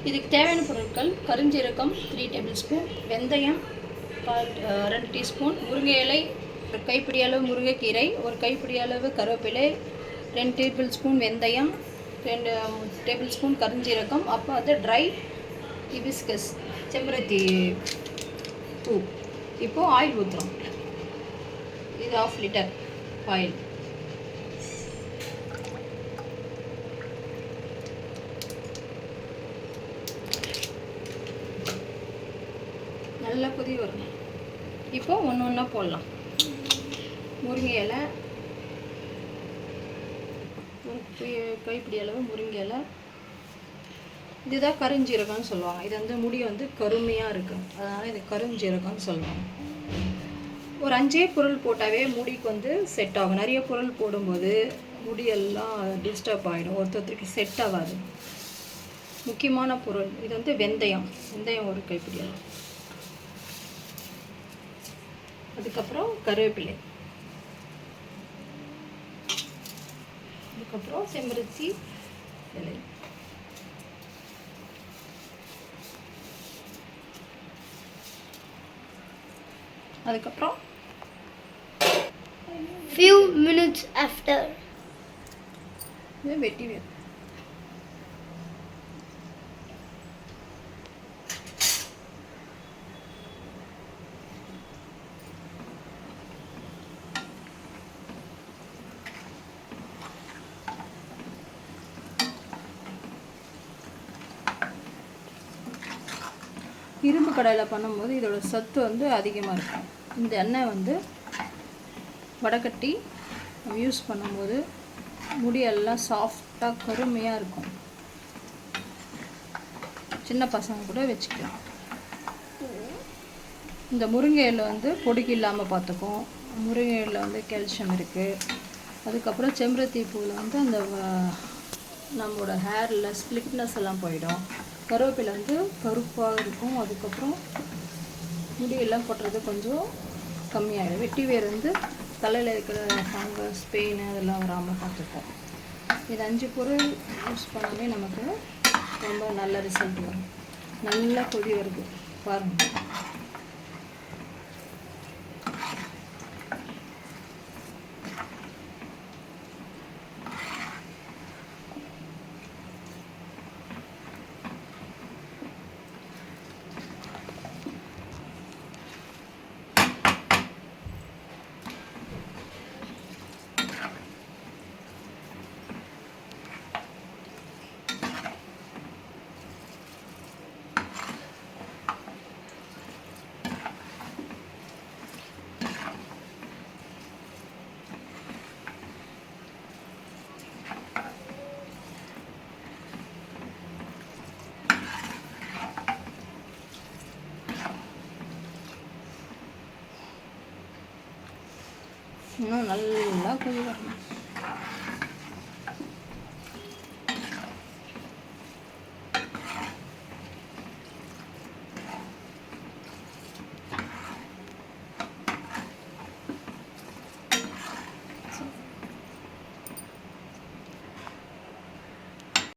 இதுக்கு தேவையான பொருட்கள் கருஞ்சீரகம் 3 டேபிள் ஸ்பூன், வெந்தயம் 2 டீஸ்பூன், முருங்கை இலை, ஒரு கைப்பிடி அளவு முருங்கைக்கீரை, ஒரு கைப்பிடி அளவு கருவேப்பிலை, 2 டேபிள் ஸ்பூன் வெந்தயம், 2 டேபிள் ஸ்பூன் கருஞ்சீரகம், அப்போ அது ட்ரை ஹிபிஸ்கஸ் செம்பருத்தி பூ. இப்போது ஆயில் ஊற்றுறோம். இது 1/2 லிட்டர் ஆயில். நல்லா கொதி வரும். இப்போ ஒன்று ஒன்றா போடலாம். முருங்கை இலை, ஒரு கைப்பிடி அளவு முருங்கை இலை. இதுதான் கருஞ்சீரகம்னு சொல்லுவாங்க. இது வந்து முடி வந்து கருமையாக இருக்கும், அதனால் இது கருஞ்சீரகம்னு சொல்லுவாங்க. ஒரு 5 பொருள் போட்டாவே முடிக்கு வந்து செட் ஆகும். நிறைய பொருள் போடும்போது முடியெல்லாம் டிஸ்டர்ப் ஆகிடும், ஒருத்தருக்கு செட் ஆகாது. முக்கியமான பொருள் இது வந்து வெந்தயம். வெந்தயம் ஒரு கைப்பிடி அளவு. அதுக்கப்புறம் கருவேப்பிலை, அதுக்கப்புறம் செம்பருத்தி இலை, அதுக்கப்புறம் few minutes after வெட்டி வேறு. இரும்பு கடாயில் பண்ணும்போது இதோட சத்து வந்து அதிகமாக இருக்கும். இந்த எண்ணெய் வந்து வடகட்டி யூஸ் பண்ணும்போது முடியெல்லாம் சாஃப்டாக கருமையாக இருக்கும். சின்ன பசங்க கூட வச்சுக்கலாம். இந்த முருங்கை இலை வந்து பொடுகு இல்லாமல் பார்த்துக்கும். முருங்கை இலை வந்து கால்சியம் இருக்குது. அதுக்கப்புறம் செம்பருத்தி பூவில் வந்து அந்த நம்மளோட ஹேரில் ஸ்ப்ளிட்னஸ் எல்லாம் போயிடும். கருவேப்பிலை வந்து கருப்பாக இருக்கும். அதுக்கப்புறம் முடியெல்லாம் கொட்டுறது கொஞ்சம் கம்மியாகிடும். வெட்டி வேர் வந்து தலையில் இருக்கிற ஃபங்கஸ், பெயின் அதெல்லாம் வராமல் பார்த்துப்போம். இது 5 பொருள் யூஸ் பண்ணாலே நமக்கு ரொம்ப நல்ல ரிசல்ட் வரும். நல்லா கொதி வருது பாருங்கள். இன்னும் நல்லா கொதி வரணும்.